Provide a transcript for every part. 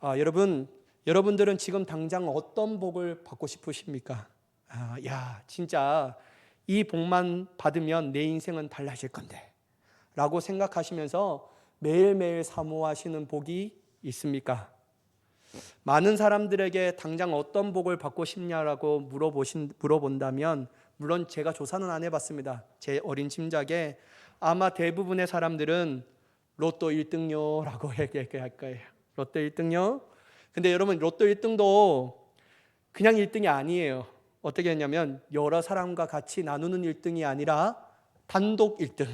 여러분들은 지금 당장 어떤 복을 받고 싶으십니까? 진짜 이 복만 받으면 내 인생은 달라질 건데 라고 생각하시면서 매일매일 사모하시는 복이 있습니까? 많은 사람들에게 당장 어떤 복을 받고 싶냐라고 물어본다면, 물론 제가 조사는 안 해봤습니다. 제 어린 짐작에 아마 대부분의 사람들은 로또 1등요라고 얘기할 거예요. 로또 1등요. 근데 여러분, 로또 1등도 그냥 1등이 아니에요. 어떻게 했냐면 여러 사람과 같이 나누는 1등이 아니라 단독 1등,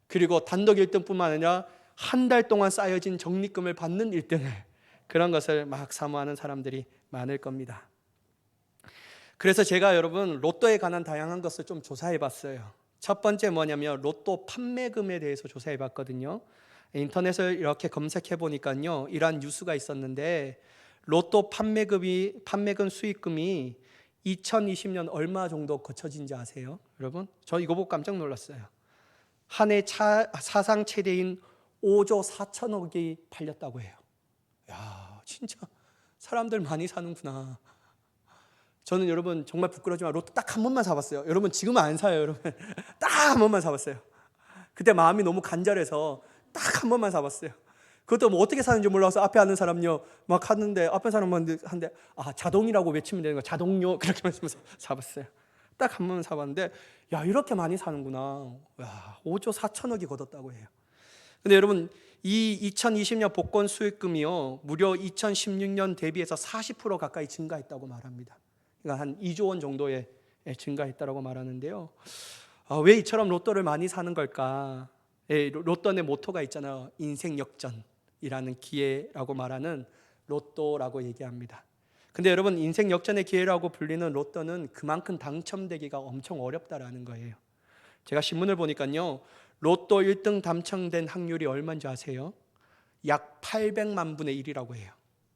그리고 단독 1등뿐만 아니라 한 달 동안 쌓여진 적립금을 받는 1등을, 그런 것을 막 사모하는 사람들이 많을 겁니다. 그래서 제가 여러분 로또에 관한 다양한 것을 좀 조사해 봤어요. 첫 번째 뭐냐면 로또 판매금에 대해서 조사해 봤거든요. 인터넷을 이렇게 검색해 보니까요, 이러한 뉴스가 있었는데 로또 판매금 수익금이 2020년 얼마 정도 거쳐진지 아세요? 여러분, 저 이거 보고 깜짝 놀랐어요. 한 해 사상 최대인 5조 4천억이 팔렸다고 해요. 야, 진짜 사람들 많이 사는구나. 저는 여러분 정말 부끄러지만 로또 딱 한 번만 사봤어요. 여러분 지금은 안 사요. 여러분 딱 한 번만 사봤어요. 그때 마음이 너무 간절해서 딱 한 번만 사봤어요. 그것도 뭐 어떻게 사는지 몰라서 앞에 앉는 사람요 막 하는데, 앞에 사람만 한데 자동이라고 외치면 되는 거, 자동요, 그렇게 말씀해서 사봤어요. 딱 한 번 사봤는데, 야, 이렇게 많이 사는구나. 야, 5조 4천억이 거뒀다고 해요. 근데 여러분, 이 2020년 복권 수익금이요, 무려 2016년 대비해서 40% 가까이 증가했다고 말합니다. 그러니까 한 2조 원 정도의 증가했다고 말하는데요. 왜 이처럼 로또를 많이 사는 걸까? 로또의 모토가 있잖아요. 인생 역전이라는 기회라고 말하는 로또라고 얘기합니다. 근데 여러분, 인생 역전의 기회라고 불리는 로또는 그만큼 당첨되기가 엄청 어렵다라는 거예요. 제가 신문을 보니까요, 로또 1등 당첨된 확률이 얼마인지 아세요? 약 800만 분의 1이라고 해요.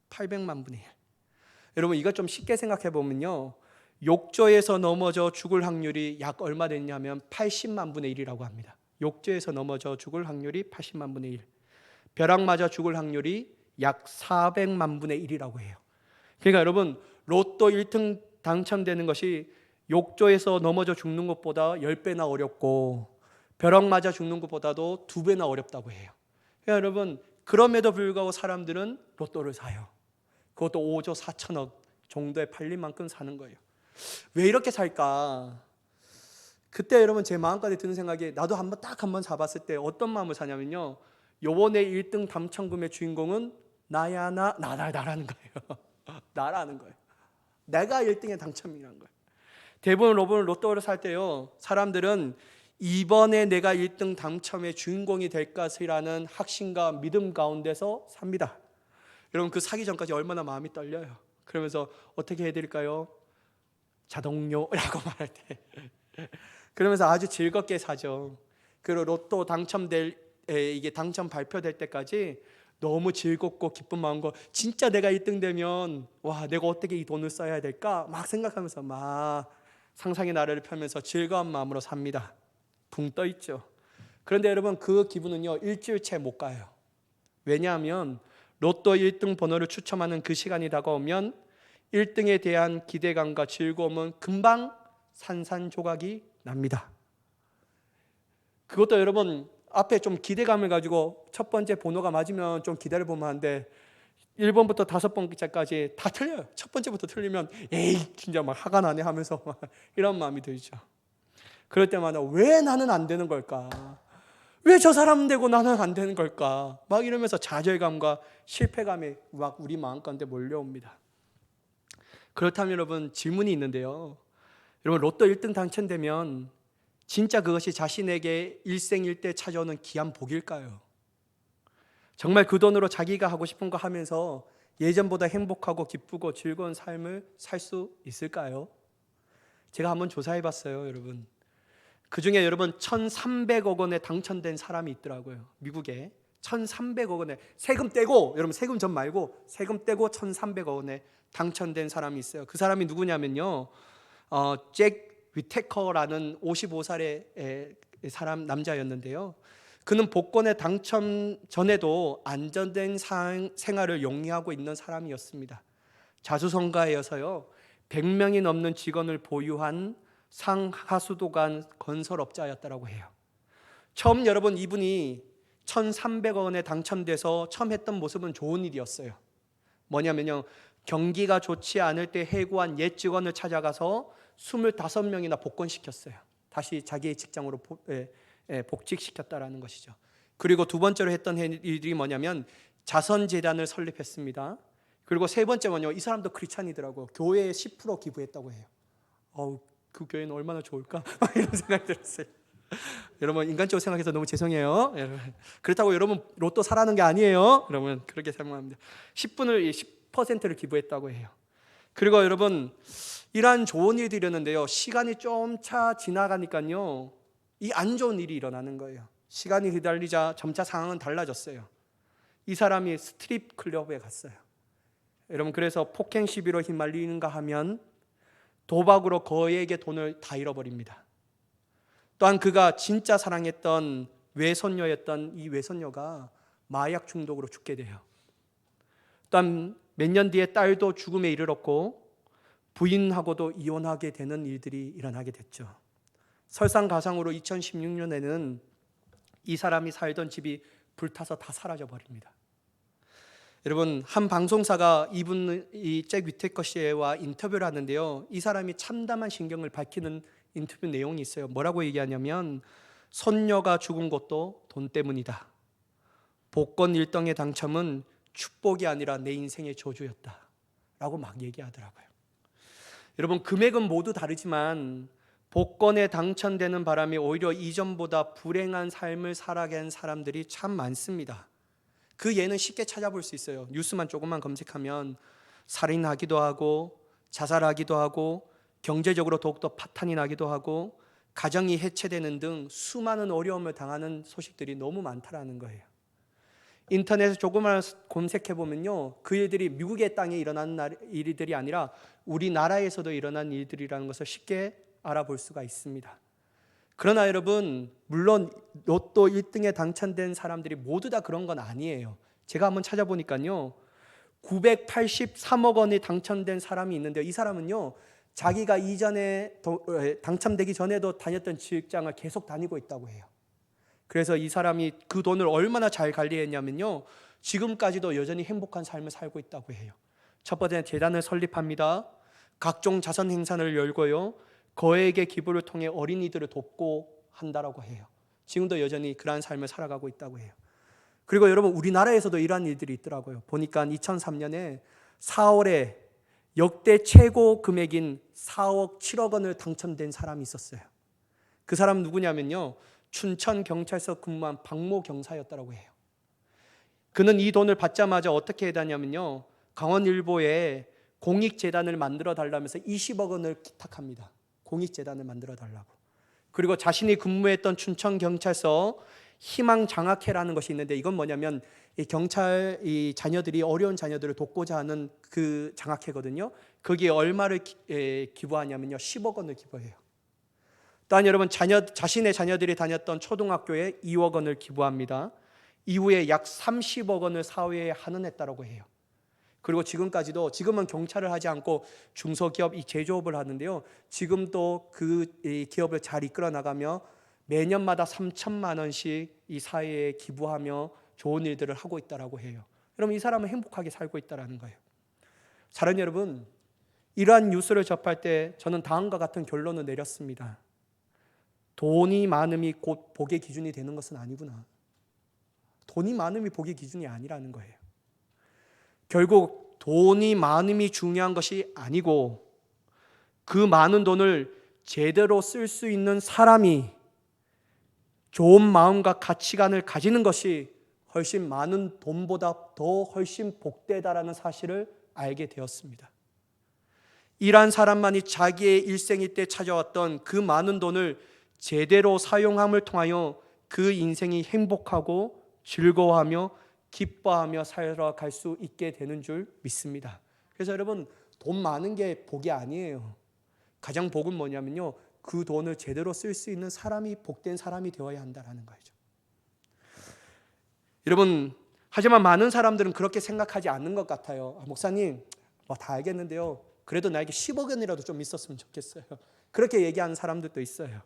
800만 분의 1. 여러분, 이거 좀 쉽게 생각해 보면요, 욕조에서 넘어져 죽을 확률이 약 얼마 됐냐면 80만 분의 1이라고 합니다. 욕조에서 넘어져 죽을 확률이 80만 분의 1. 벼락 맞아 죽을 확률이 약 400만 분의 1이라고 해요. 그러니까 여러분, 로또 1등 당첨되는 것이 욕조에서 넘어져 죽는 것보다 10배나 어렵고 벼락 맞아 죽는 것보다도 2배나 어렵다고 해요. 그러니까 여러분, 그럼에도 불구하고 사람들은 로또를 사요. 그것도 5조 4천억 정도에 팔린 만큼 사는 거예요. 왜 이렇게 살까? 그때 여러분 제 마음까지 드는 생각이, 나도 딱 한 번 사봤을 때 어떤 마음을 사냐면요, 요번에 1등 당첨금의 주인공은 나라는 거예요. 나라는 거예요. 내가 1등에 당첨이라는 거예요. 대부분 로또를 살 때요, 사람들은 이번에 내가 1등 당첨의 주인공이 될 것이라는 확신과 믿음 가운데서 삽니다. 여러분, 그 사기 전까지 얼마나 마음이 떨려요. 그러면서 어떻게 해드릴까요? 자동요라고 말할 때 그러면서 아주 즐겁게 사죠. 그리고 로또 이게 당첨 발표될 때까지 너무 즐겁고 기쁜 마음과, 진짜 내가 1등 되면 와, 내가 어떻게 이 돈을 써야 될까 막 생각하면서 막 상상의 나래를 펴면서 즐거운 마음으로 삽니다. 붕 떠 있죠. 그런데 여러분, 그 기분은요, 일주일째 못 가요. 왜냐하면 로또 1등 번호를 추첨하는 그 시간이 다가오면 1등에 대한 기대감과 즐거움은 금방 산산조각이 납니다. 그것도 여러분, 앞에 좀 기대감을 가지고 첫 번째 번호가 맞으면 좀 기다려보면 하는데 1번부터 5번째까지 다 틀려요. 첫 번째부터 틀리면 에이 진짜 막 화가 나네 하면서 막 이런 마음이 들죠. 그럴 때마다 왜 나는 안 되는 걸까? 왜 저 사람 되고 나는 안 되는 걸까? 막 이러면서 좌절감과 실패감이 막 우리 마음 가운데 몰려옵니다. 그렇다면 여러분, 질문이 있는데요, 여러분, 로또 1등 당첨되면 진짜 그것이 자신에게 일생일대 찾아오는 귀한 복일까요? 정말 그 돈으로 자기가 하고 싶은 거 하면서 예전보다 행복하고 기쁘고 즐거운 삶을 살 수 있을까요? 제가 한번 조사해 봤어요, 여러분. 그 중에 여러분 1,300억 원에 당첨된 사람이 있더라고요. 미국에 1,300억 원에 세금 떼고, 여러분 세금 전 말고 세금 떼고 1,300억 원에 당첨된 사람이 있어요. 그 사람이 누구냐면요, 잭 위테커라는 55살의 사람, 남자였는데요, 그는 복권에 당첨 전에도 안정된 생활을 영위하고 있는 사람이었습니다. 자수성가하여서요 100명이 넘는 직원을 보유한 상하수도관 건설업자였다고 해요. 처음 여러분 이분이 1,300억 원에 당첨돼서 처음 했던 모습은 좋은 일이었어요. 뭐냐면요 경기가 좋지 않을 때 해고한 옛 직원을 찾아가서 25명이나 복권시켰어요. 다시 자기의 직장으로 복직시켰다라는 것이죠. 그리고 두 번째로 했던 일이 뭐냐면 자선재단을 설립했습니다. 그리고 세 번째는요 이 사람도 크리스찬이더라고요. 교회에 10% 기부했다고 해요. 그 교회는 얼마나 좋을까? 이런 생각이 들었어요. 여러분 인간적으로 생각해서 너무 죄송해요. 그렇다고 여러분 로또 사라는 게 아니에요. 여러분 그렇게 생각합니다. 10%를 기부했다고 해요. 그리고 여러분 이러한 좋은 일들이 일어났는데요 시간이 좀 차 지나가니까요 이 안 좋은 일이 일어나는 거예요. 시간이 흐달리자 점차 상황은 달라졌어요. 이 사람이 스트립 클럽에 갔어요. 여러분 그래서 폭행 시비로 휘말리는가 하면 도박으로 거액의 돈을 다 잃어버립니다. 또한 그가 진짜 사랑했던 외손녀였던 이 외손녀가 마약 중독으로 죽게 돼요. 또한 몇 년 뒤에 딸도 죽음에 이르렀고 부인하고도 이혼하게 되는 일들이 일어나게 됐죠. 설상가상으로 2016년에는 이 사람이 살던 집이 불타서 다 사라져 버립니다. 여러분 한 방송사가 이 잭 위테커 씨와 인터뷰를 하는데요 이 사람이 참담한 심경을 밝히는 인터뷰 내용이 있어요. 뭐라고 얘기하냐면 손녀가 죽은 것도 돈 때문이다. 복권 1등의 당첨은 축복이 아니라 내 인생의 저주였다 라고 막 얘기하더라고요. 여러분 금액은 모두 다르지만 복권에 당첨되는 바람에 오히려 이전보다 불행한 삶을 살아가게 한 사람들이 참 많습니다. 그 예는 쉽게 찾아볼 수 있어요. 뉴스만 조금만 검색하면 살인하기도 하고 자살하기도 하고 경제적으로 더욱더 파탄이 나기도 하고 가정이 해체되는 등 수많은 어려움을 당하는 소식들이 너무 많다라는 거예요. 인터넷에 조금만 검색해 보면요 그 일들이 미국의 땅에 일어난 일들이 아니라 우리나라에서도 일어난 일들이라는 것을 쉽게 알아볼 수가 있습니다. 그러나 여러분 물론 로또 1등에 당첨된 사람들이 모두 다 그런 건 아니에요. 제가 한번 찾아보니까요 983억 원이 당첨된 사람이 있는데요 이 사람은요 자기가 이전에 당첨되기 전에도 다녔던 직장을 계속 다니고 있다고 해요. 그래서 이 사람이 그 돈을 얼마나 잘 관리했냐면요 지금까지도 여전히 행복한 삶을 살고 있다고 해요. 첫 번째 재단을 설립합니다. 각종 자선 행사를 열고요 거액의 기부를 통해 어린이들을 돕고 한다라고 해요. 지금도 여전히 그러한 삶을 살아가고 있다고 해요. 그리고 여러분 우리나라에서도 이러한 일들이 있더라고요. 보니까 2003년에 4월에 역대 최고 금액인 4억 7억 원을 당첨된 사람이 있었어요. 그 사람 누구냐면요 춘천경찰서 근무한 박모 경사였다고 해요. 그는 이 돈을 받자마자 어떻게 해다냐면요 강원일보에 공익재단을 만들어 달라면서 20억 원을 기탁합니다. 공익재단을 만들어 달라고. 그리고 자신이 근무했던 춘천경찰서 희망장학회라는 것이 있는데 이건 뭐냐면 이 경찰 이 자녀들이 어려운 자녀들을 돕고자 하는 그 장학회거든요. 거기에 얼마를 기부하냐면요 10억 원을 기부해요. 또한 여러분 자신의 자녀들이 다녔던 초등학교에 2억 원을 기부합니다. 이후에 약 30억 원을 사회에 환원했다고 해요. 그리고 지금은 경찰을 하지 않고 중소기업 이 제조업을 하는데요 지금도 그 기업을 잘 이끌어 나가며 매년마다 3천만 원씩 이 사회에 기부하며 좋은 일들을 하고 있다고 해요. 여러분 이 사람은 행복하게 살고 있다는 거예요. 사랑하는 여러분 이러한 뉴스를 접할 때 저는 다음과 같은 결론을 내렸습니다. 돈이 많음이 곧 복의 기준이 되는 것은 아니구나. 돈이 많음이 복의 기준이 아니라는 거예요. 결국 돈이 많음이 중요한 것이 아니고 그 많은 돈을 제대로 쓸 수 있는 사람이 좋은 마음과 가치관을 가지는 것이 훨씬 많은 돈보다 더 훨씬 복되다라는 사실을 알게 되었습니다. 이러한 사람만이 자기의 일생일 때 찾아왔던 그 많은 돈을 제대로 사용함을 통하여 그 인생이 행복하고 즐거워하며 기뻐하며 살아갈 수 있게 되는 줄 믿습니다. 그래서 여러분 돈 많은 게 복이 아니에요. 가장 복은 뭐냐면요 그 돈을 제대로 쓸 수 있는 사람이 복된 사람이 되어야 한다는 거죠. 여러분, 하지만 많은 사람들은 그렇게 생각하지 않는 것 같아요. 목사님, 뭐 다 알겠는데요, 그래도 나에게 10억 원이라도 좀 있었으면 좋겠어요. 그렇게 얘기하는 사람들도 있어요.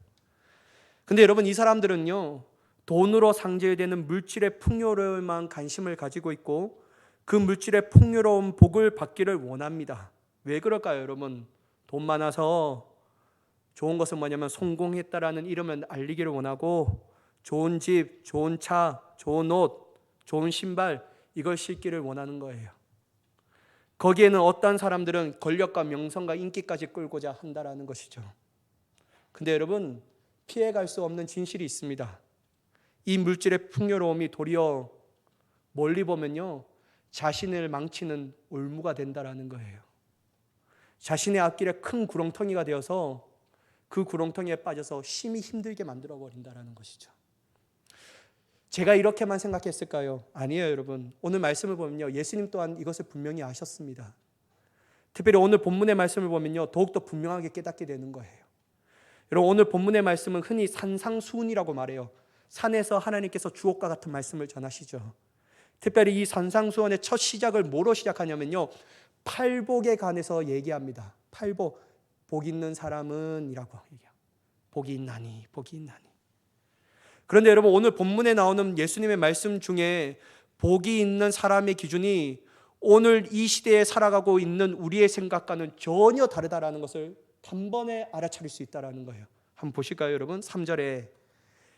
근데 여러분, 이 사람들은요, 돈으로 상쇄되는 물질의 풍요로움만 관심을 가지고 있고 그 물질의 풍요로운 복을 받기를 원합니다. 왜 그럴까요, 여러분? 돈 많아서 좋은 것은 뭐냐면 성공했다라는 이름을 알리기를 원하고, 좋은 집, 좋은 차, 좋은 옷, 좋은 신발, 이걸 신기를 원하는 거예요. 거기에는 어떤 사람들은 권력과 명성과 인기까지 끌고자 한다라는 것이죠. 근데 여러분, 피해갈 수 없는 진실이 있습니다. 이 물질의 풍요로움이 도리어 멀리 보면요, 자신을 망치는 올무가 된다라는 거예요. 자신의 앞길에 큰 구렁텅이가 되어서 그 구렁텅이에 빠져서 심히 힘들게 만들어 버린다라는 것이죠. 제가 이렇게만 생각했을까요? 아니에요, 여러분. 오늘 말씀을 보면요, 예수님 또한 이것을 분명히 아셨습니다. 특별히 오늘 본문의 말씀을 보면요, 더욱더 분명하게 깨닫게 되는 거예요. 여러분, 오늘 본문의 말씀은 흔히 산상수훈이라고 말해요. 산에서 하나님께서 주옥과 같은 말씀을 전하시죠. 특별히 이 산상수훈의 첫 시작을 뭐로 시작하냐면요, 팔복에 관해서 얘기합니다. 팔복, 복 있는 사람은 이라고 얘기해요. 복이 있나니, 복이 있나니. 그런데 여러분, 오늘 본문에 나오는 예수님의 말씀 중에 복이 있는 사람의 기준이 오늘 이 시대에 살아가고 있는 우리의 생각과는 전혀 다르다라는 것을 단번에 알아차릴 수 있다는 거예요. 한번 보실까요, 여러분? 3절에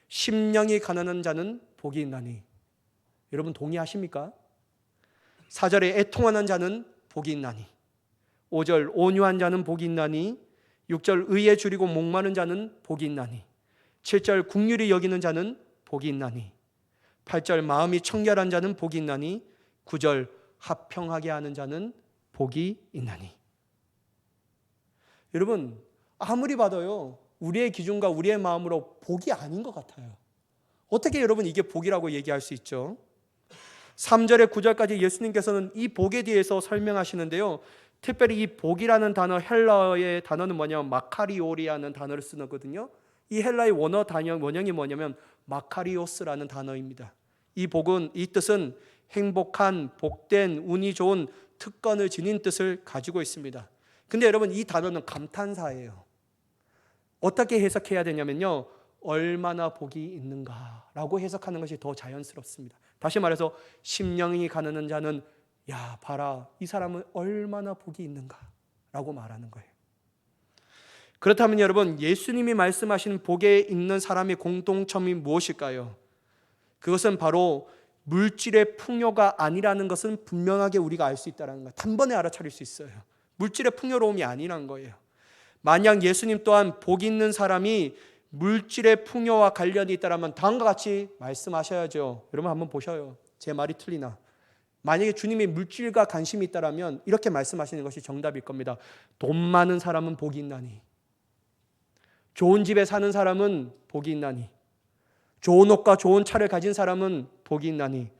심령이 가난한 자는 복이 있나니. 여러분, 동의하십니까? 4절에 애통하는 자는 복이 있나니. 5절 온유한 자는 복이 있나니. 6절 의에 줄이고 목마른 자는 복이 있나니. 7절 긍휼히 여기는 자는 복이 있나니. 8절 마음이 청결한 자는 복이 있나니. 9절 화평하게 하는 자는 복이 있나니. 여러분, 아무리 봐도요, 우리의 기준과 우리의 마음으로 복이 아닌 것 같아요. 어떻게 여러분 이게 복이라고 얘기할 수 있죠? 3절에 9절까지 예수님께서는 이 복에 대해서 설명하시는데요, 특별히 이 복이라는 단어, 헬라어의 단어는 뭐냐면 마카리오리라는 단어를 쓰거든요. 이 헬라의 원형이 뭐냐면 마카리오스라는 단어입니다. 이 복은, 이 뜻은 행복한, 복된, 운이 좋은, 특권을 지닌 뜻을 가지고 있습니다. 근데 여러분, 이 단어는 감탄사예요. 어떻게 해석해야 되냐면요, 얼마나 복이 있는가라고 해석하는 것이 더 자연스럽습니다. 다시 말해서 심령이 가난한 자는, 야 봐라, 이 사람은 얼마나 복이 있는가라고 말하는 거예요. 그렇다면 여러분, 예수님이 말씀하신 복에 있는 사람의 공통점이 무엇일까요? 그것은 바로 물질의 풍요가 아니라는 것은 분명하게 우리가 알 수 있다는 거예요. 단번에 알아차릴 수 있어요. 물질의 풍요로움이 아니라는 거예요. 만약 예수님 또한 복 있는 사람이 물질의 풍요와 관련이 있다면 다음과 같이 말씀하셔야죠. 여러분, 한번 보셔요. 제 말이 틀리나. 만약에 주님이 물질과 관심이 있다면 이렇게 말씀하시는 것이 정답일 겁니다. 돈 많은 사람은 복이 있나니. 좋은 집에 사는 사람은 복이 있나니. 좋은 옷과 좋은 차를 가진 사람은 복이 있나니.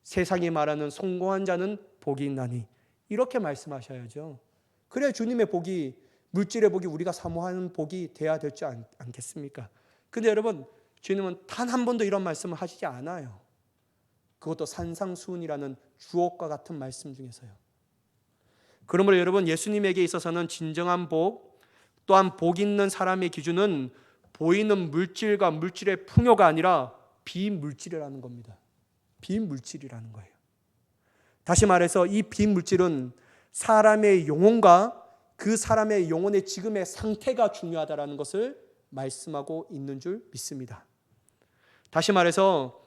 세상이 말하는 성공한 자는 복이 있나니. 이렇게 말씀하셔야죠. 그래야 주님의 복이, 물질의 복이 우리가 사모하는 복이 돼야 되지 않겠습니까? 근데 여러분, 주님은 단 한 번도 이런 말씀을 하시지 않아요. 그것도 산상수훈이라는 주옥과 같은 말씀 중에서요. 그러므로 여러분, 예수님에게 있어서는 진정한 복, 또한 복 있는 사람의 기준은 보이는 물질과 물질의 풍요가 아니라 비물질이라는 겁니다. 비물질이라는 거예요. 다시 말해서 이 비물질은 사람의 영혼과 그 사람의 영혼의 지금의 상태가 중요하다는 것을 말씀하고 있는 줄 믿습니다. 다시 말해서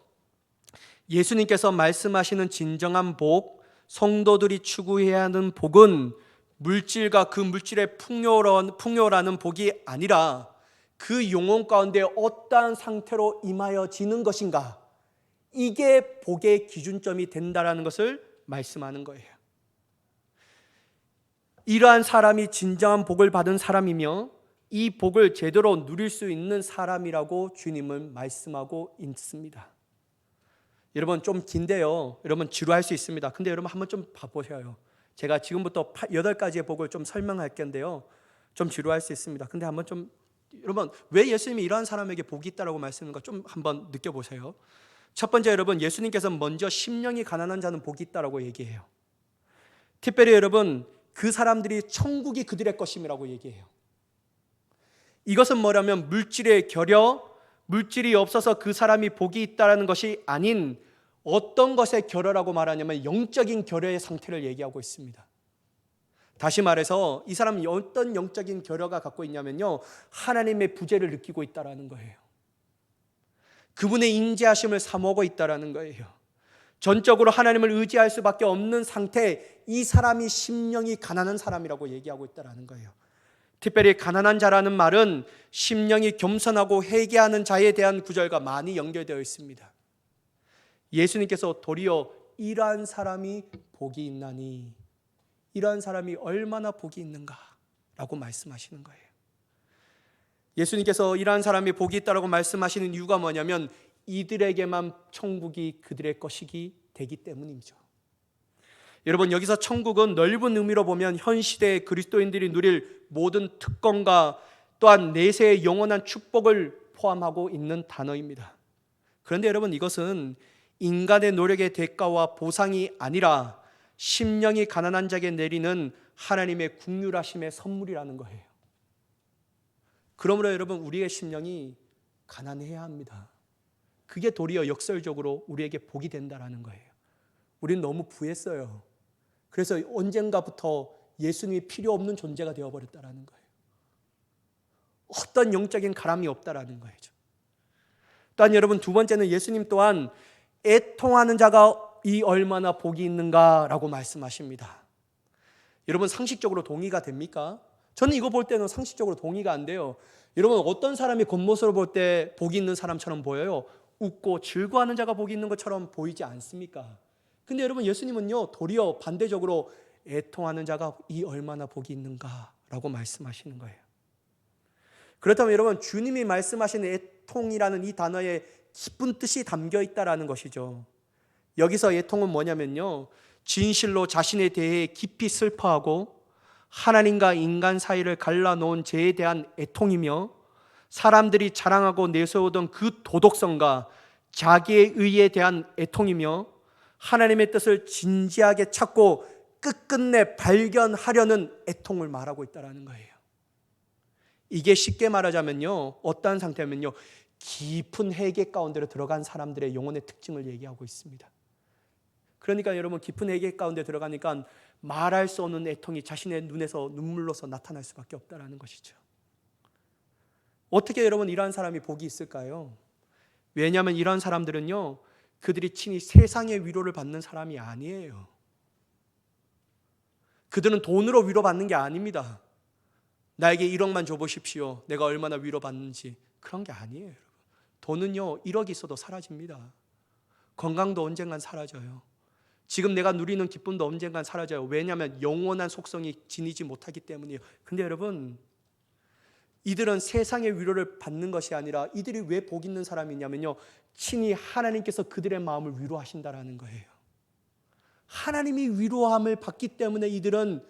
예수님께서 말씀하시는 진정한 복, 성도들이 추구해야 하는 복은 물질과 그 물질의 풍요라는 복이 아니라 그 영혼 가운데 어떠한 상태로 임하여지는 것인가, 이게 복의 기준점이 된다는 것을 말씀하는 거예요. 이러한 사람이 진정한 복을 받은 사람이며 이 복을 제대로 누릴 수 있는 사람이라고 주님은 말씀하고 있습니다. 여러분, 좀 긴데요, 여러분 지루할 수 있습니다. 근데 여러분 한번 좀 봐보셔요. 제가 지금부터 8가지의 복을 좀 설명할 건데요, 좀 지루할 수 있습니다. 근데 한번 좀, 여러분 왜 예수님이 이러한 사람에게 복이 있다라고 말씀하는가 좀 한번 느껴보세요. 첫 번째 여러분, 예수님께서 먼저 심령이 가난한 자는 복이 있다라고 얘기해요. 특별히 여러분, 그 사람들이 천국이 그들의 것임이라고 얘기해요. 이것은 뭐냐면 물질의 결여, 물질이 없어서 그 사람이 복이 있다라는 것이 아닌 어떤 것의 결여라고 말하냐면 영적인 결여의 상태를 얘기하고 있습니다. 다시 말해서 이 사람은 어떤 영적인 결여가 갖고 있냐면요, 하나님의 부재를 느끼고 있다라는 거예요. 그분의 인자하심을 사모하고 있다라는 거예요. 전적으로 하나님을 의지할 수밖에 없는 상태에 이 사람이 심령이 가난한 사람이라고 얘기하고 있다라는 거예요. 특별히 가난한 자라는 말은 심령이 겸손하고 회개하는 자에 대한 구절과 많이 연결되어 있습니다. 예수님께서 도리어 이러한 사람이 복이 있나니, 이러한 사람이 얼마나 복이 있는가라고 말씀하시는 거예요. 예수님께서 이러한 사람이 복이 있다라고 말씀하시는 이유가 뭐냐면 이들에게만 천국이 그들의 것이기 되기 때문이죠. 여러분, 여기서 천국은 넓은 의미로 보면 현 시대의 그리스도인들이 누릴 모든 특권과 또한 내세의 영원한 축복을 포함하고 있는 단어입니다. 그런데 여러분, 이것은 인간의 노력의 대가와 보상이 아니라 심령이 가난한 자에게 내리는 하나님의 긍휼하심의 선물이라는 거예요. 그러므로 여러분, 우리의 심령이 가난해야 합니다. 그게 도리어 역설적으로 우리에게 복이 된다라는 거예요. 우리는 너무 부했어요. 그래서 언젠가부터 예수님이 필요 없는 존재가 되어버렸다라는 거예요. 어떤 영적인 가람이 없다라는 거예요. 또한 여러분, 두 번째는 예수님 또한 애통하는 자가 이 얼마나 복이 있는가라고 말씀하십니다. 여러분, 상식적으로 동의가 됩니까? 저는 이거 볼 때는 상식적으로 동의가 안 돼요. 여러분, 어떤 사람이 겉모습으로 볼 때 복이 있는 사람처럼 보여요? 웃고 즐거워하는 자가 복이 있는 것처럼 보이지 않습니까? 근데 여러분, 예수님은요, 도리어 반대적으로 애통하는 자가 이 얼마나 복이 있는가라고 말씀하시는 거예요. 그렇다면 여러분, 주님이 말씀하시는 애통이라는 이 단어에 깊은 뜻이 담겨 있다라는 것이죠. 여기서 애통은 뭐냐면요, 진실로 자신에 대해 깊이 슬퍼하고 하나님과 인간 사이를 갈라놓은 죄에 대한 애통이며, 사람들이 자랑하고 내세우던 그 도덕성과 자기의 의에 대한 애통이며, 하나님의 뜻을 진지하게 찾고 끝끝내 발견하려는 애통을 말하고 있다는 거예요. 이게 쉽게 말하자면요, 어떠한 상태냐면요, 깊은 회개 가운데로 들어간 사람들의 영혼의 특징을 얘기하고 있습니다. 그러니까 여러분, 깊은 회개 가운데 들어가니까 말할 수 없는 애통이 자신의 눈에서 눈물로서 나타날 수밖에 없다는 것이죠. 어떻게 여러분 이러한 사람이 복이 있을까요? 왜냐하면 이러한 사람들은요, 그들이 친히 세상의 위로를 받는 사람이 아니에요. 그들은 돈으로 위로받는 게 아닙니다. 나에게 1억만 줘보십시오, 내가 얼마나 위로받는지, 그런 게 아니에요. 여러분. 돈은요, 1억이 있어도 사라집니다. 건강도 언젠간 사라져요. 지금 내가 누리는 기쁨도 언젠간 사라져요. 왜냐하면 영원한 속성이 지니지 못하기 때문이에요. 근데 여러분, 이들은 세상의 위로를 받는 것이 아니라 이들이 왜 복 있는 사람이냐면요, 친히 하나님께서 그들의 마음을 위로하신다라는 거예요. 하나님이 위로함을 받기 때문에 이들은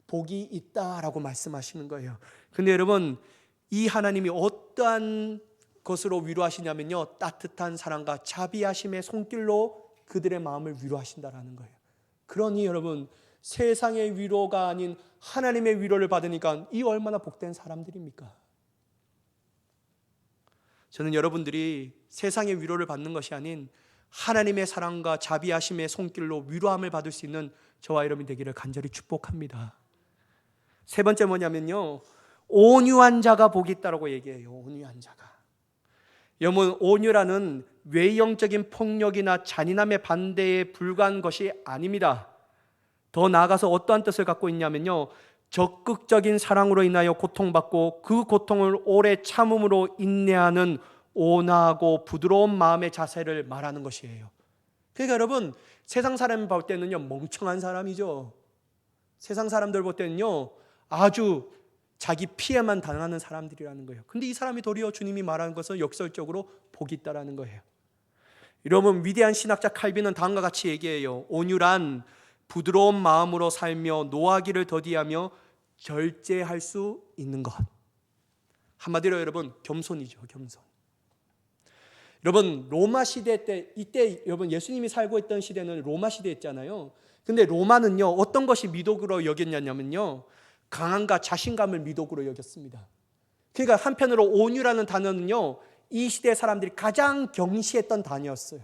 복이 있다라고 말씀하시는 거예요. 근데 여러분, 이 하나님이 어떠한 것으로 위로하시냐면요, 따뜻한 사랑과 자비하심의 손길로 그들의 마음을 위로하신다라는 거예요. 그러니 여러분, 세상의 위로가 아닌 하나님의 위로를 받으니까 이 얼마나 복된 사람들입니까? 저는 여러분들이 세상의 위로를 받는 것이 아닌 하나님의 사랑과 자비하심의 손길로 위로함을 받을 수 있는 저와 여러분이 되기를 간절히 축복합니다. 세 번째 뭐냐면요, 온유한 자가 복이 있다라고 얘기해요. 온유한 자가. 여러분, 온유라는 외형적인 폭력이나 잔인함의 반대에 불과한 것이 아닙니다. 더 나아가서 어떠한 뜻을 갖고 있냐면요, 적극적인 사랑으로 인하여 고통받고 그 고통을 오래 참음으로 인내하는 온화하고 부드러운 마음의 자세를 말하는 것이에요. 그러니까 여러분, 세상 사람 볼 때는요, 멍청한 사람이죠. 세상 사람들 볼 때는요, 아주 자기 피해만 당하는 사람들이라는 거예요. 근데 이 사람이 도리어 주님이 말하는 것은 역설적으로 복이 있다라는 거예요. 여러분, 위대한 신학자 칼빈은 다음과 같이 얘기해요. 온유란 부드러운 마음으로 살며 노하기를 더디하며 절제할 수 있는 것. 한마디로 여러분, 겸손이죠. 겸손. 여러분 로마 시대 때, 이때 여러분 예수님이 살고 있던 시대는 로마 시대였잖아요. 근데 로마는요 어떤 것이 미덕으로 여겼냐면요, 강함과 자신감을 미덕으로 여겼습니다. 그러니까 한편으로 온유라는 단어는요 이 시대 사람들이 가장 경시했던 단어였어요.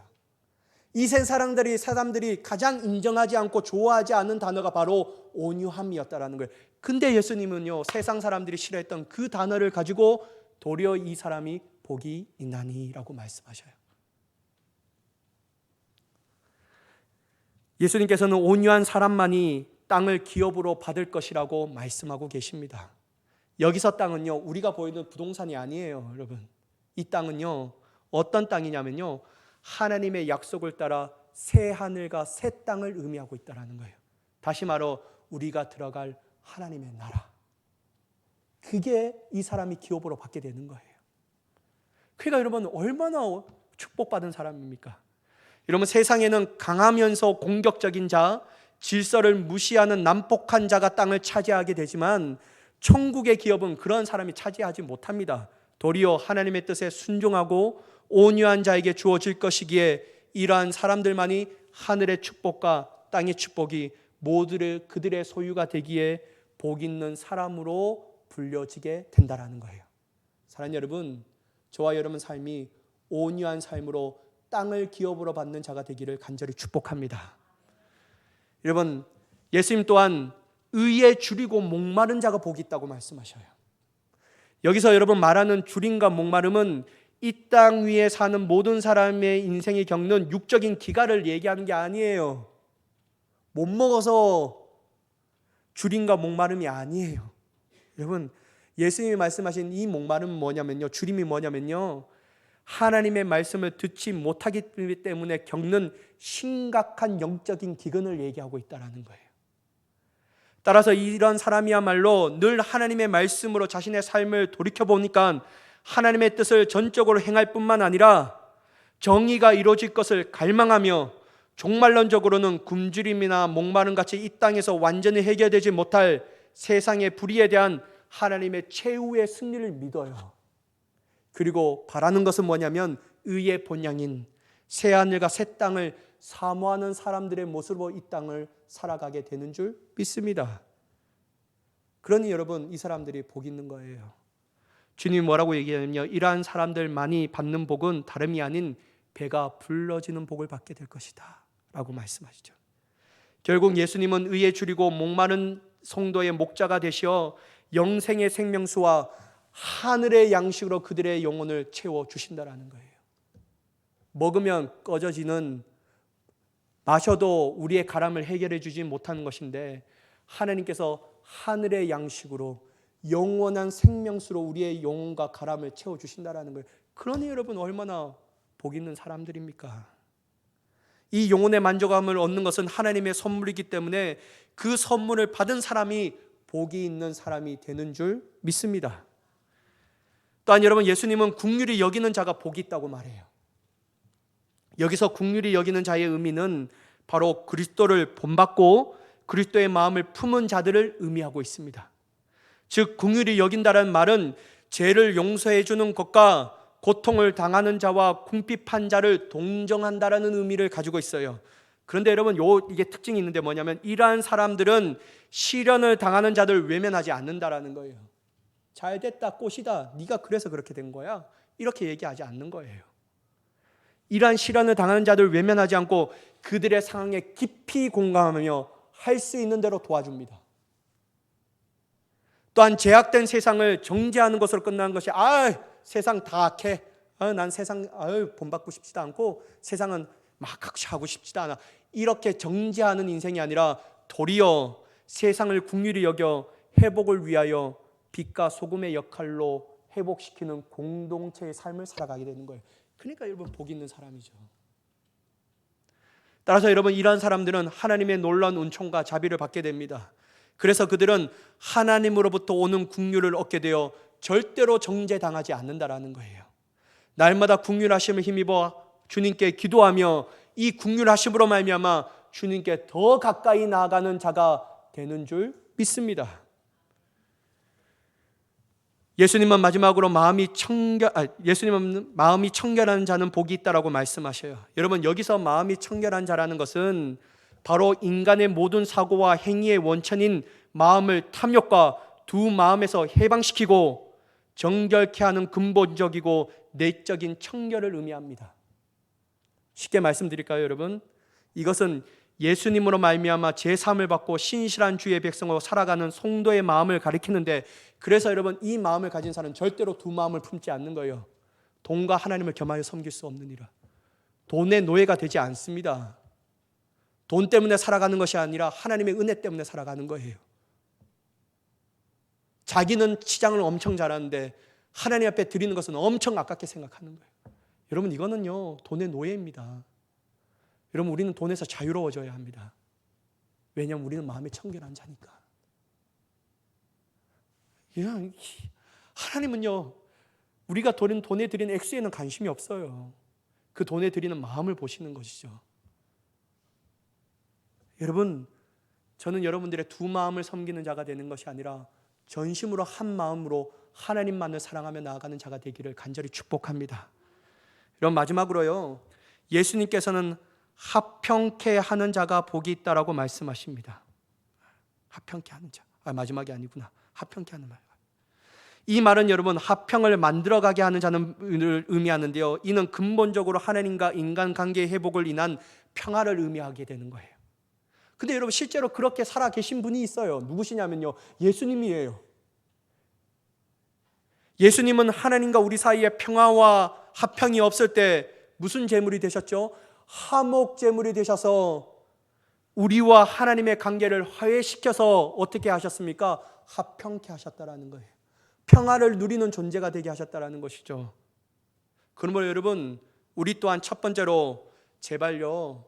이 세 사람들이 가장 인정하지 않고 좋아하지 않는 단어가 바로 온유함이었다라는 거예요. 근데 예수님은요 세상 사람들이 싫어했던 그 단어를 가지고 도리어 이 사람이 복이 있나니라고 말씀하셔요. 예수님께서는 온유한 사람만이 땅을 기업으로 받을 것이라고 말씀하고 계십니다. 여기서 땅은요 우리가 보이는 부동산이 아니에요. 여러분 이 땅은요 어떤 땅이냐면요 하나님의 약속을 따라 새 하늘과 새 땅을 의미하고 있다는 거예요. 다시 말해 우리가 들어갈 하나님의 나라, 그게 이 사람이 기업으로 받게 되는 거예요. 그러니까 여러분 얼마나 축복받은 사람입니까? 여러분 세상에는 강하면서 공격적인 자, 질서를 무시하는 난폭한 자가 땅을 차지하게 되지만 천국의 기업은 그런 사람이 차지하지 못합니다. 도리어 하나님의 뜻에 순종하고 온유한 자에게 주어질 것이기에 이러한 사람들만이 하늘의 축복과 땅의 축복이 모두를 그들의 소유가 되기에 복 있는 사람으로 불려지게 된다는 거예요. 사랑하는 여러분, 저와 여러분 삶이 온유한 삶으로 땅을 기업으로 받는 자가 되기를 간절히 축복합니다. 여러분, 예수님 또한 의에 줄이고 목마른 자가 복이 있다고 말씀하셔요. 여기서 여러분 말하는 줄임과 목마름은 이 땅 위에 사는 모든 사람의 인생이 겪는 육적인 기갈을 얘기하는 게 아니에요. 못 먹어서 줄임과 목마름이 아니에요. 여러분 예수님이 말씀하신 이 목마름은 뭐냐면요, 줄임이 뭐냐면요, 하나님의 말씀을 듣지 못하기 때문에 겪는 심각한 영적인 기근을 얘기하고 있다는 거예요. 따라서 이런 사람이야말로 늘 하나님의 말씀으로 자신의 삶을 돌이켜보니까 하나님의 뜻을 전적으로 행할 뿐만 아니라 정의가 이루어질 것을 갈망하며 종말론적으로는 굶주림이나 목마름 같이 이 땅에서 완전히 해결되지 못할 세상의 불의에 대한 하나님의 최후의 승리를 믿어요. 그리고 바라는 것은 뭐냐면 의의 본향인 새하늘과 새 땅을 사모하는 사람들의 모습으로 이 땅을 살아가게 되는 줄 믿습니다. 그러니 여러분 이 사람들이 복 있는 거예요. 주님이 뭐라고 얘기하냐면요, 이러한 사람들만이 받는 복은 다름이 아닌 배가 불러지는 복을 받게 될 것이다 라고 말씀하시죠. 결국 예수님은 의에 줄이고 목마른 성도의 목자가 되시어 영생의 생명수와 하늘의 양식으로 그들의 영혼을 채워주신다라는 거예요. 먹으면 꺼져지는, 마셔도 우리의 가람을 해결해 주지 못하는 것인데 하나님께서 하늘의 양식으로 영원한 생명수로 우리의 영혼과 가람을 채워주신다라는 거예요. 그러니 여러분 얼마나 복 있는 사람들입니까? 이 영혼의 만족감을 얻는 것은 하나님의 선물이기 때문에 그 선물을 받은 사람이 복이 있는 사람이 되는 줄 믿습니다. 또한 여러분 예수님은 긍휼히 여기는 자가 복이 있다고 말해요. 여기서 긍휼히 여기는 자의 의미는 바로 그리스도를 본받고 그리스도의 마음을 품은 자들을 의미하고 있습니다. 즉 긍휼히 여긴다는 말은 죄를 용서해 주는 것과 고통을 당하는 자와 궁핍한 자를 동정한다라는 의미를 가지고 있어요. 그런데 여러분 이게 특징이 있는데 뭐냐면 이러한 사람들은 시련을 당하는 자들을 외면하지 않는다라는 거예요. 잘 됐다, 꽃이다, 네가 그래서 그렇게 된 거야, 이렇게 얘기하지 않는 거예요. 이러한 시련을 당하는 자들을 외면하지 않고 그들의 상황에 깊이 공감하며 할 수 있는 대로 도와줍니다. 또한 제약된 세상을 정죄하는 것으로 끝나는 것이 세상 다 악해, 난 세상 본받고 싶지도 않고 세상은 막 하고 싶지도 않아, 이렇게 정죄하는 인생이 아니라 도리어 세상을 긍휼히 여겨 회복을 위하여 빛과 소금의 역할로 회복시키는 공동체의 삶을 살아가게 되는 거예요. 그러니까 여러분 복 있는 사람이죠. 따라서 여러분 이러한 사람들은 하나님의 놀라운 은총과 자비를 받게 됩니다. 그래서 그들은 하나님으로부터 오는 긍휼을 얻게 되어 절대로 정죄당하지 않는다라는 거예요. 날마다 긍휼하심을 힘입어 주님께 기도하며 이 긍휼하심으로 말미암아 주님께 더 가까이 나아가는 자가 되는 줄 믿습니다. 예수님은 마지막으로 예수님은 마음이 청결한 자는 복이 있다라고 말씀하셔요. 여러분, 여기서 마음이 청결한 자라는 것은 바로 인간의 모든 사고와 행위의 원천인 마음을 탐욕과 두 마음에서 해방시키고 정결케 하는 근본적이고 내적인 청결을 의미합니다. 쉽게 말씀드릴까요, 여러분? 이것은 예수님으로 말미암아 제3을 받고 신실한 주의 백성으로 살아가는 성도의 마음을 가리키는데, 그래서 여러분, 이 마음을 가진 사람은 절대로 두 마음을 품지 않는 거예요. 돈과 하나님을 겸하여 섬길 수 없느니라. 돈의 노예가 되지 않습니다. 돈 때문에 살아가는 것이 아니라 하나님의 은혜 때문에 살아가는 거예요. 자기는 치장을 엄청 잘하는데 하나님 앞에 드리는 것은 엄청 아깝게 생각하는 거예요. 여러분, 이거는요, 돈의 노예입니다. 여러분, 우리는 돈에서 자유로워져야 합니다. 왜냐하면 우리는 마음이 청결한 자니까. 하나님은요, 우리가 돈에 드리는 액수에는 관심이 없어요. 그 돈에 드리는 마음을 보시는 것이죠. 여러분, 저는 여러분들의 두 마음을 섬기는 자가 되는 것이 아니라 전심으로 한 마음으로 하나님만을 사랑하며 나아가는 자가 되기를 간절히 축복합니다. 여러분, 마지막으로요, 예수님께서는 합평케 하는 자가 복이 있다라고 말씀하십니다. 합평케 하는 자. 마지막이 아니구나. 합평케 하는 말. 이 말은 여러분, 합평을 만들어가게 하는 자를 의미하는데요, 이는 근본적으로 하나님과 인간관계의 회복을 인한 평화를 의미하게 되는 거예요. 근데 여러분, 실제로 그렇게 살아 계신 분이 있어요. 누구시냐면요, 예수님이에요. 예수님은 하나님과 우리 사이에 평화와 합평이 없을 때 무슨 제물이 되셨죠? 화목 제물이 되셔서 우리와 하나님의 관계를 화해시켜서 어떻게 하셨습니까? 합평케 하셨다라는 거예요. 평화를 누리는 존재가 되게 하셨다라는 것이죠. 그러므로 여러분, 우리 또한 첫 번째로 제발요,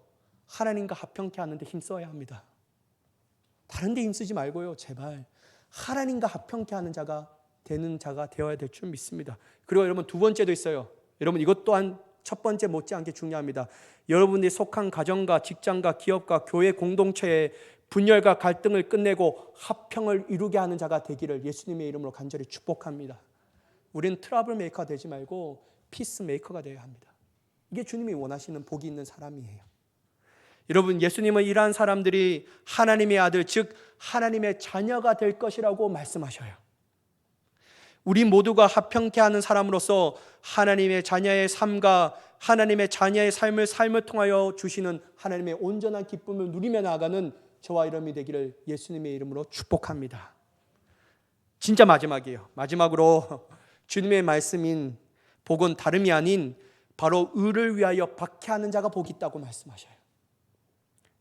하나님과 합평케 하는데 힘써야 합니다. 다른 데 힘쓰지 말고요, 제발 하나님과 합평케 하는 자가 되어야 될 줄 믿습니다. 그리고 여러분, 두 번째도 있어요. 여러분, 이것 또한 첫 번째 못지않게 중요합니다. 여러분들이 속한 가정과 직장과 기업과 교회 공동체의 분열과 갈등을 끝내고 합평을 이루게 하는 자가 되기를 예수님의 이름으로 간절히 축복합니다. 우리는 트러블 메이커가 되지 말고 피스 메이커가 되어야 합니다. 이게 주님이 원하시는 복이 있는 사람이에요. 여러분, 예수님은 이러한 사람들이 하나님의 아들, 즉 하나님의 자녀가 될 것이라고 말씀하셔요. 우리 모두가 합평케 하는 사람으로서 하나님의 자녀의 삶과 하나님의 자녀의 삶을 통하여 주시는 하나님의 온전한 기쁨을 누리며 나아가는 저와 여러분이 되기를 예수님의 이름으로 축복합니다. 진짜 마지막이에요. 마지막으로 주님의 말씀인 복은 다름이 아닌 바로 의를 위하여 박해하는 자가 복이 있다고 말씀하셔요.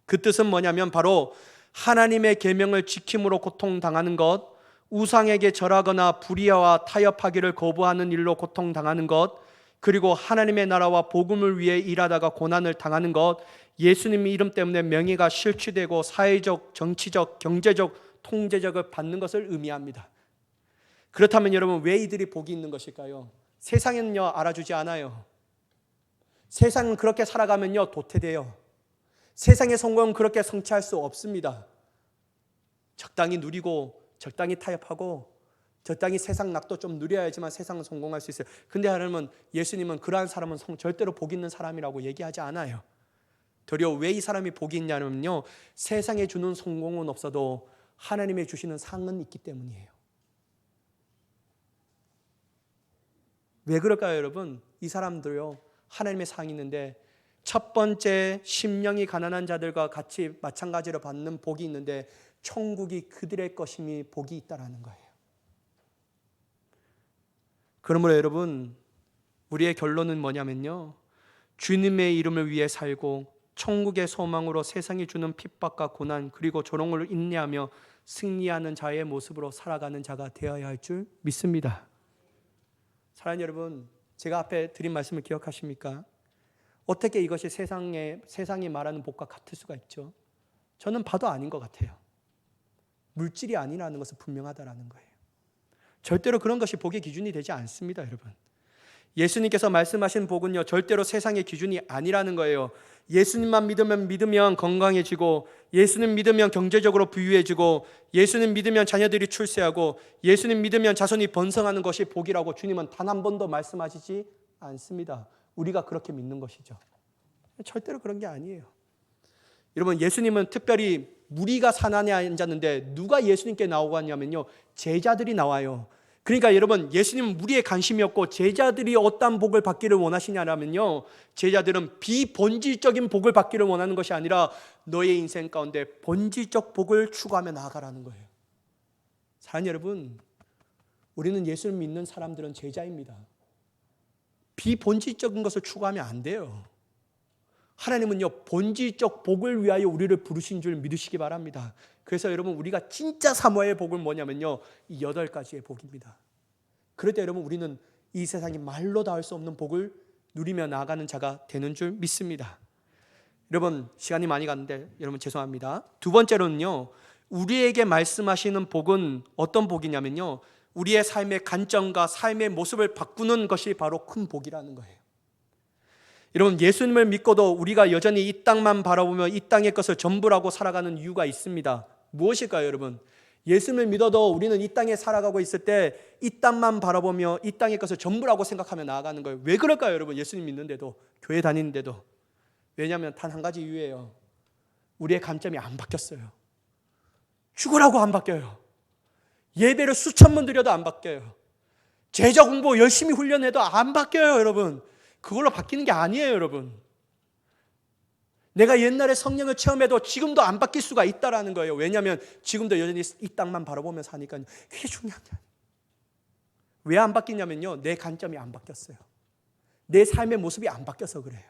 그 뜻은 뭐냐면 바로 하나님의 계명을 지킴으로 고통당하는 것, 우상에게 절하거나 불의와 타협하기를 거부하는 일로 고통당하는 것, 그리고 하나님의 나라와 복음을 위해 일하다가 고난을 당하는 것, 예수님의 이름 때문에 명예가 실추되고 사회적, 정치적, 경제적, 통제적을 받는 것을 의미합니다. 그렇다면 여러분, 왜 이들이 복이 있는 것일까요? 세상은요, 알아주지 않아요. 세상은 그렇게 살아가면요, 도태돼요. 세상의 성공은 그렇게 성취할 수 없습니다. 적당히 누리고 적당히 타협하고 적당히 세상 낙도 좀 누려야지만 세상은 성공할 수 있어요. 근데 여러분, 예수님은 그러한 사람은 절대로 복 있는 사람이라고 얘기하지 않아요. 도리어 왜 이 사람이 복이 있냐면요, 세상에 주는 성공은 없어도 하나님의 주시는 상은 있기 때문이에요. 왜 그럴까요, 여러분? 이 사람들요, 하나님의 상이 있는데 첫 번째, 심령이 가난한 자들과 같이 마찬가지로 받는 복이 있는데 천국이 그들의 것임이 복이 있다라는 거예요. 그러므로 여러분, 우리의 결론은 뭐냐면요, 주님의 이름을 위해 살고 천국의 소망으로 세상이 주는 핍박과 고난 그리고 조롱을 인내하며 승리하는 자의 모습으로 살아가는 자가 되어야 할 줄 믿습니다. 사랑하는 여러분, 제가 앞에 드린 말씀을 기억하십니까? 어떻게 이것이 세상이 말하는 복과 같을 수가 있죠? 저는 봐도 아닌 것 같아요. 물질이 아니라는 것은 분명하다라는 거예요. 절대로 그런 것이 복의 기준이 되지 않습니다, 여러분. 예수님께서 말씀하신 복은요, 절대로 세상의 기준이 아니라는 거예요. 예수님만 믿으면 건강해지고, 예수님 믿으면 경제적으로 부유해지고, 예수님 믿으면 자녀들이 출세하고, 예수님 믿으면 자손이 번성하는 것이 복이라고 주님은 단 한 번도 말씀하시지 않습니다. 우리가 그렇게 믿는 것이죠. 절대로 그런 게 아니에요. 여러분, 예수님은 특별히 무리가 산안에 앉았는데 누가 예수님께 나오고 왔냐면요, 제자들이 나와요. 그러니까 여러분, 예수님은 무리에 관심이 없고 제자들이 어떤 복을 받기를 원하시냐면요, 제자들은 비본질적인 복을 받기를 원하는 것이 아니라 너의 인생 가운데 본질적 복을 추구하며 나아가라는 거예요. 사랑하는 여러분, 우리는 예수를 믿는 사람들은 제자입니다. 비본질적인 것을 추구하면 안 돼요. 하나님은요, 본질적 복을 위하여 우리를 부르신 줄 믿으시기 바랍니다. 그래서 여러분, 우리가 진짜 사모의 복은 뭐냐면요, 이 8가지의 복입니다. 그럴 때 여러분, 우리는 이 세상이 말로 다 할 수 없는 복을 누리며 나아가는 자가 되는 줄 믿습니다. 여러분, 시간이 많이 갔는데 여러분 죄송합니다. 두 번째로는요, 우리에게 말씀하시는 복은 어떤 복이냐면요, 우리의 삶의 관점과 삶의 모습을 바꾸는 것이 바로 큰 복이라는 거예요. 여러분, 예수님을 믿고도 우리가 여전히 이 땅만 바라보며 이 땅의 것을 전부라고 살아가는 이유가 있습니다. 무엇일까요, 여러분? 예수님을 믿어도 우리는 이 땅에 살아가고 있을 때 이 땅만 바라보며 이 땅의 것을 전부라고 생각하며 나아가는 거예요. 왜 그럴까요, 여러분? 예수님 믿는데도, 교회 다니는데도. 왜냐하면 단 한 가지 이유예요. 우리의 관점이 안 바뀌었어요. 죽으라고 안 바뀌어요. 예배를 수천 번 드려도 안 바뀌어요. 제자 공부 열심히 훈련해도 안 바뀌어요, 여러분. 그걸로 바뀌는 게 아니에요, 여러분. 내가 옛날에 성령을 체험해도 지금도 안 바뀔 수가 있다라는 거예요. 왜냐하면 지금도 여전히 이 땅만 바라보면서 하니까요. 그게 중요한 게 아니에요. 왜 안 바뀌냐면요, 내 관점이 안 바뀌었어요. 내 삶의 모습이 안 바뀌어서 그래요.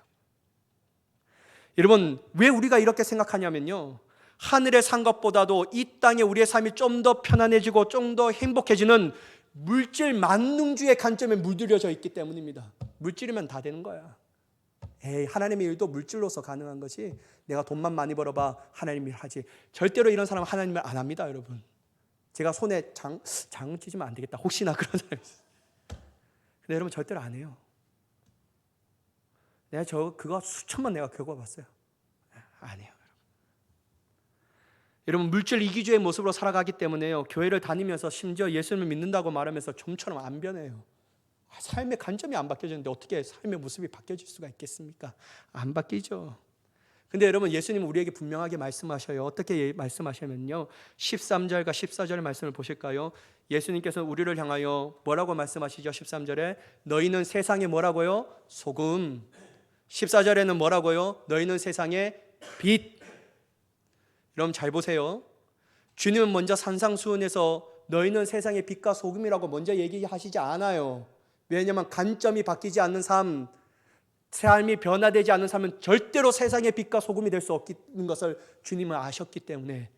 여러분, 왜 우리가 이렇게 생각하냐면요, 하늘에 산 것보다도 이 땅에 우리의 삶이 좀 더 편안해지고 좀 더 행복해지는 물질 만능주의 관점에 물들여져 있기 때문입니다. 물질이면 다 되는 거야. 하나님의 일도 물질로서 가능한 것이, 내가 돈만 많이 벌어봐 하나님 일 하지. 절대로 이런 사람은 하나님 일 안 합니다, 여러분. 제가 손에 장 찢으면 안 되겠다, 혹시나 그런 사람이 있어요. 근데 여러분, 절대로 안 해요. 내가 그거 수천 번 내가 겪어봤어요. 안 해요. 여러분, 물질 이기주의 모습으로 살아가기 때문에요, 교회를 다니면서 심지어 예수님을 믿는다고 말하면서 좀처럼 안 변해요. 삶의 관점이 안 바뀌어지는데 어떻게 삶의 모습이 바뀌어질 수가 있겠습니까? 안 바뀌죠. 근데 여러분, 예수님은 우리에게 분명하게 말씀하셔요. 어떻게 말씀하시면요, 13절과 14절 말씀을 보실까요? 예수님께서 우리를 향하여 뭐라고 말씀하시죠? 13절에 너희는 세상의 뭐라고요? 소금. 14절에는 뭐라고요? 너희는 세상의 빛. 여러분 잘 보세요. 주님은 먼저 산상수훈에서 너희는 세상의 빛과 소금이라고 먼저 얘기하시지 않아요. 왜냐하면 관점이 바뀌지 않는 삶, 삶이 변화되지 않는 삶은 절대로 세상의 빛과 소금이 될 수 없는 것을 주님은 아셨기 때문에,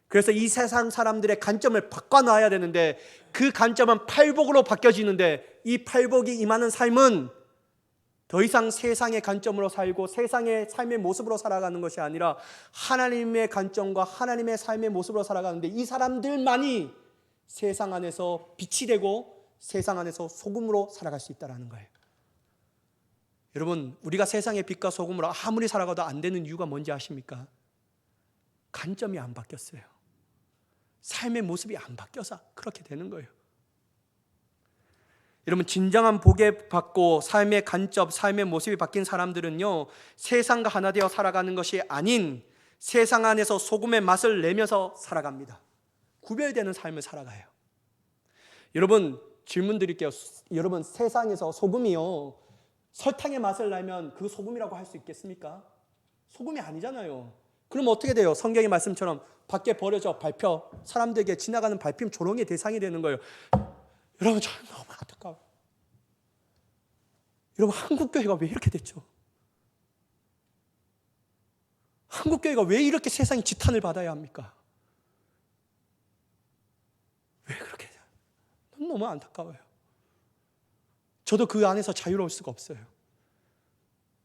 그래서 이 세상 사람들의 관점을 바꿔놔야 되는데 그 관점은 팔복으로 바뀌어지는데, 이 팔복이 임하는 삶은 더 이상 세상의 관점으로 살고 세상의 삶의 모습으로 살아가는 것이 아니라 하나님의 관점과 하나님의 삶의 모습으로 살아가는데, 이 사람들만이 세상 안에서 빛이 되고 세상 안에서 소금으로 살아갈 수 있다는 거예요. 여러분, 우리가 세상의 빛과 소금으로 아무리 살아가도 안 되는 이유가 뭔지 아십니까? 관점이 안 바뀌었어요. 삶의 모습이 안 바뀌어서 그렇게 되는 거예요. 여러분, 진정한 복에 받고 삶의 관점, 삶의 모습이 바뀐 사람들은요, 세상과 하나 되어 살아가는 것이 아닌 세상 안에서 소금의 맛을 내면서 살아갑니다. 구별되는 삶을 살아가요. 여러분, 질문 드릴게요. 여러분, 세상에서 소금이요, 설탕의 맛을 내면 그 소금이라고 할 수 있겠습니까? 소금이 아니잖아요. 그럼 어떻게 돼요? 성경의 말씀처럼 밖에 버려져 밟혀 사람들에게 지나가는 밟힘 조롱의 대상이 되는 거예요. 여러분, 저는 너무 안타까워요. 여러분, 한국교회가 왜 이렇게 됐죠? 한국교회가 왜 이렇게 세상이 지탄을 받아야 합니까? 왜 그렇게 돼요? 너무 안타까워요. 저도 그 안에서 자유로울 수가 없어요.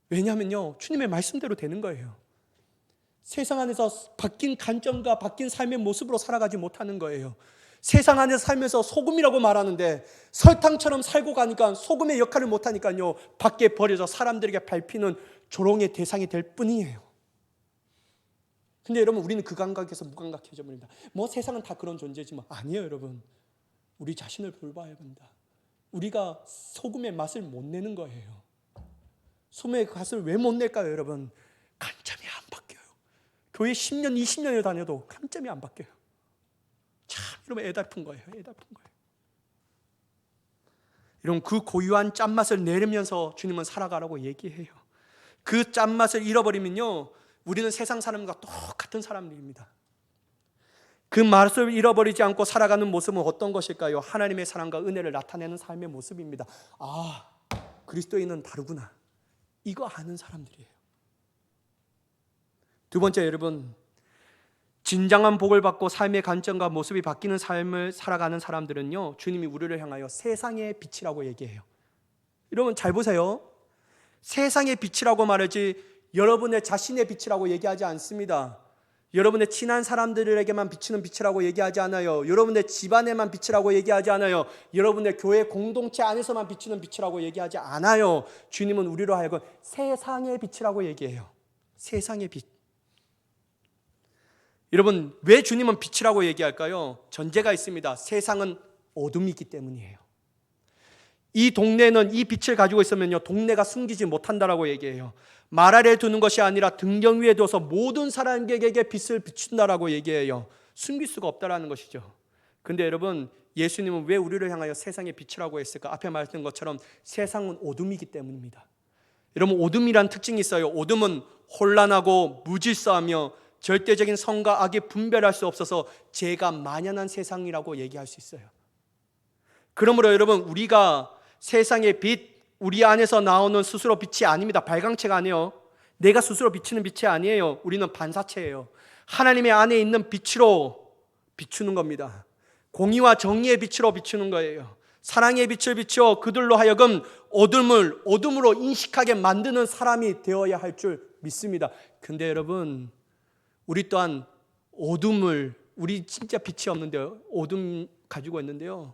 왜냐하면요, 주님의 말씀대로 되는 거예요. 세상 안에서 바뀐 관점과 바뀐 삶의 모습으로 살아가지 못하는 거예요. 세상 안에서 살면서 소금이라고 말하는데 설탕처럼 살고 가니까 소금의 역할을 못하니까요, 밖에 버려져 사람들에게 밟히는 조롱의 대상이 될 뿐이에요. 근데 여러분, 우리는 그 감각에서 무감각해져 버립니다. 뭐 세상은 다 그런 존재지만 아니에요. 여러분, 우리 자신을 돌봐야 합니다. 우리가 소금의 맛을 못 내는 거예요. 소금의 맛을 왜 못 낼까요? 여러분, 관점이 안 바뀌어요. 교회 10년 20년을 다녀도 관점이 안 바뀌어요. 참 여러분, 애달픈 거예요. 애달픈 거예요. 여러분, 그 고유한 짠맛을 내리면서 주님은 살아가라고 얘기해요. 그 짠맛을 잃어버리면요, 우리는 세상 사람과 똑같은 사람들입니다. 그 맛을 잃어버리지 않고 살아가는 모습은 어떤 것일까요? 하나님의 사랑과 은혜를 나타내는 삶의 모습입니다. 아, 그리스도인은 다르구나, 이거 아는 사람들이에요. 두 번째, 여러분, 진정한 복을 받고 삶의 관점과 모습이 바뀌는 삶을 살아가는 사람들은요, 주님이 우리를 향하여 세상의 빛이라고 얘기해요. 여러분 잘 보세요. 세상의 빛이라고 말하지 여러분의 자신의 빛이라고 얘기하지 않습니다. 여러분의 친한 사람들에게만 비치는 빛이라고 얘기하지 않아요. 여러분의 집안에만 빛이라고 얘기하지 않아요. 여러분의 교회 공동체 안에서만 비치는 빛이라고 얘기하지 않아요. 주님은 우리로 하여금 세상의 빛이라고 얘기해요. 세상의 빛. 여러분, 왜 주님은 빛이라고 얘기할까요? 전제가 있습니다. 세상은 어둠이기 때문이에요. 이 동네는 이 빛을 가지고 있으면요, 동네가 숨기지 못한다라고 얘기해요. 말 아래에 두는 것이 아니라 등경 위에 둬서 모든 사람에게 빛을 비춘다라고 얘기해요. 숨길 수가 없다라는 것이죠. 근데 여러분, 예수님은 왜 우리를 향하여 세상의 빛이라고 했을까? 앞에 말했던 것처럼 세상은 어둠이기 때문입니다. 여러분, 어둠이란 특징이 있어요. 어둠은 혼란하고 무질서하며 절대적인 선과 악이 분별할 수 없어서 죄가 만연한 세상이라고 얘기할 수 있어요. 그러므로 여러분, 우리가 세상의 빛, 우리 안에서 나오는 스스로 빛이 아닙니다. 발광체가 아니에요. 내가 스스로 비치는 빛이 아니에요. 우리는 반사체예요. 하나님의 안에 있는 빛으로 비추는 겁니다. 공의와 정의의 빛으로 비추는 거예요. 사랑의 빛을 비추어 그들로 하여금 어둠을 어둠으로 인식하게 만드는 사람이 되어야 할 줄 믿습니다. 근데 여러분, 우리 또한 어둠을, 우리 진짜 빛이 없는데요, 어둠 가지고 있는데요,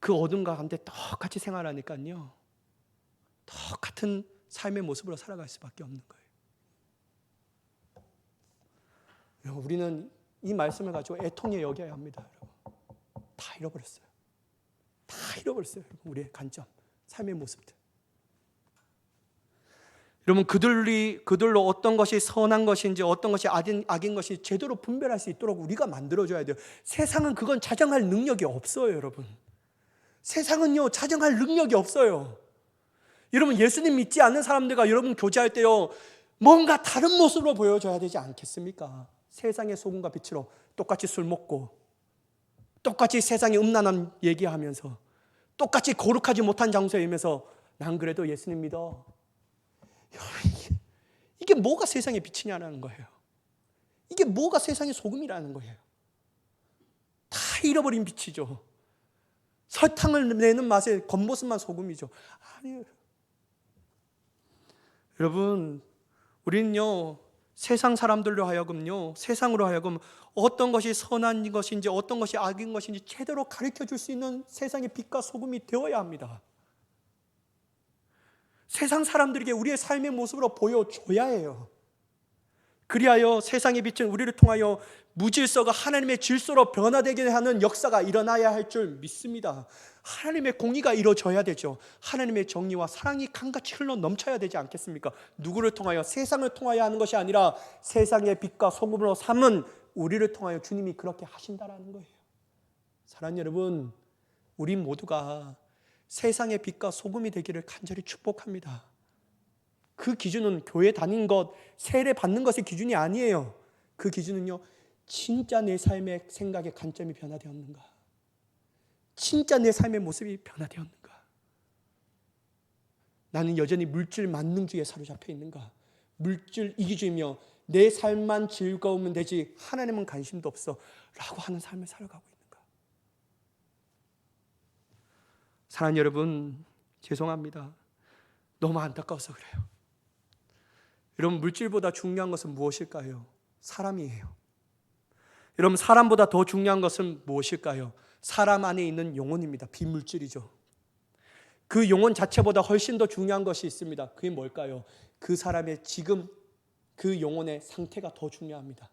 그 어둠 가운데 똑같이 생활하니까요, 똑같은 삶의 모습으로 살아갈 수밖에 없는 거예요. 우리는 이 말씀을 가지고 애통에 여겨야 합니다. 여러분, 다 잃어버렸어요. 다 잃어버렸어요. 우리의 관점, 삶의 모습들. 여러분, 그들로 어떤 것이 선한 것인지 어떤 것이 악인 것이 제대로 분별할 수 있도록 우리가 만들어줘야 돼요. 세상은 그건 자정할 능력이 없어요. 여러분, 세상은요 자정할 능력이 없어요. 여러분, 예수님 믿지 않는 사람들과 여러분 교제할 때요, 뭔가 다른 모습으로 보여줘야 되지 않겠습니까? 세상의 소금과 빛으로 똑같이 술 먹고, 똑같이 세상의 음란한 얘기하면서, 똑같이 거룩하지 못한 장소에 있면서 난 그래도 예수님 믿어. 이게 뭐가 세상의 빛이냐는 거예요. 이게 뭐가 세상의 소금이라는 거예요. 다 잃어버린 빛이죠. 설탕을 내는 맛에 겉모습만 소금이죠. 아니에요. 여러분, 우리는요 세상 사람들로 하여금요, 세상으로 하여금 어떤 것이 선한 것인지 어떤 것이 악인 것인지 제대로 가르쳐 줄 수 있는 세상의 빛과 소금이 되어야 합니다. 세상 사람들에게 우리의 삶의 모습으로 보여줘야 해요. 그리하여 세상의 빛은 우리를 통하여 무질서가 하나님의 질서로 변화되게 하는 역사가 일어나야 할 줄 믿습니다. 하나님의 공의가 이루어져야 되죠. 하나님의 정의와 사랑이 강같이 흘러 넘쳐야 되지 않겠습니까? 누구를 통하여? 세상을 통하여 하는 것이 아니라 세상의 빛과 소금으로 삼은 우리를 통하여 주님이 그렇게 하신다라는 거예요. 사랑하는 여러분, 우리 모두가 세상의 빛과 소금이 되기를 간절히 축복합니다. 그 기준은 교회 다닌 것, 세례 받는 것의 기준이 아니에요. 그 기준은요, 진짜 내 삶의 생각의 관점이 변화되었는가? 진짜 내 삶의 모습이 변화되었는가? 나는 여전히 물질 만능주의에 사로잡혀 있는가? 물질 이기주의며 내 삶만 즐거우면 되지 하나님은 관심도 없어 라고 하는 삶을 살아가고 있는가? 사랑하는 여러분, 죄송합니다. 너무 안타까워서 그래요. 여러분, 물질보다 중요한 것은 무엇일까요? 사람이에요. 여러분, 사람보다 더 중요한 것은 무엇일까요? 사람 안에 있는 영혼입니다. 비물질이죠. 그 영혼 자체보다 훨씬 더 중요한 것이 있습니다. 그게 뭘까요? 그 사람의 지금 그 영혼의 상태가 더 중요합니다.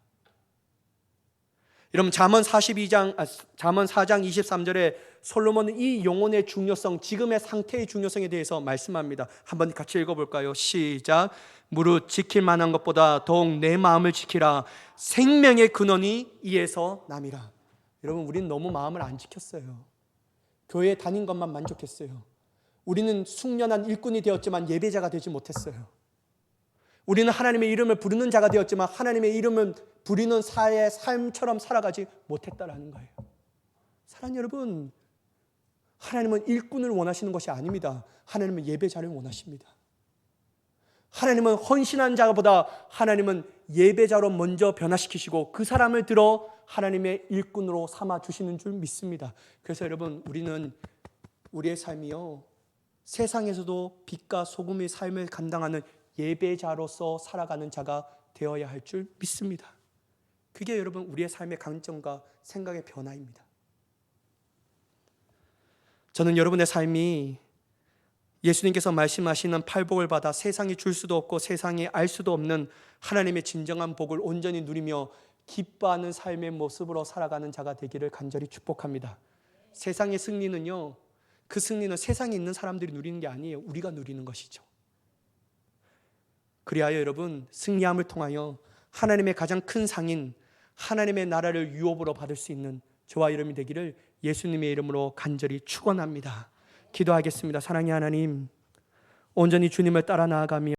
여러분, 잠언 4장 23절에 솔로몬은 이 영혼의 중요성, 지금의 상태의 중요성에 대해서 말씀합니다. 한번 같이 읽어볼까요? 시작. 무릇 지킬 만한 것보다 더욱 내 마음을 지키라. 생명의 근원이 이에서 남이라. 여러분, 우리는 너무 마음을 안 지켰어요. 교회에 다닌 것만 만족했어요. 우리는 숙련한 일꾼이 되었지만 예배자가 되지 못했어요. 우리는 하나님의 이름을 부르는 자가 되었지만 하나님의 이름을 부리는 사의 삶처럼 살아가지 못했다라는 거예요. 사랑하는 여러분, 하나님은 일꾼을 원하시는 것이 아닙니다. 하나님은 예배자를 원하십니다. 하나님은 헌신한 자보다 하나님은 예배자로 먼저 변화시키시고 그 사람을 들어 하나님의 일꾼으로 삼아 주시는 줄 믿습니다. 그래서 여러분, 우리는 우리의 삶이요, 세상에서도 빛과 소금의 삶을 감당하는 예배자로서 살아가는 자가 되어야 할 줄 믿습니다. 그게 여러분, 우리의 삶의 강점과 생각의 변화입니다. 저는 여러분의 삶이 예수님께서 말씀하시는 팔복을 받아 세상이 줄 수도 없고 세상이 알 수도 없는 하나님의 진정한 복을 온전히 누리며 기뻐하는 삶의 모습으로 살아가는 자가 되기를 간절히 축복합니다. 세상의 승리는요, 그 승리는 세상에 있는 사람들이 누리는 게 아니에요. 우리가 누리는 것이죠. 그리하여 여러분, 승리함을 통하여 하나님의 가장 큰 상인 하나님의 나라를 유업으로 받을 수 있는 저와 여러분이 되기를 예수님의 이름으로 간절히 축원합니다. 기도하겠습니다. 사랑의 하나님, 온전히 주님을 따라 나아가며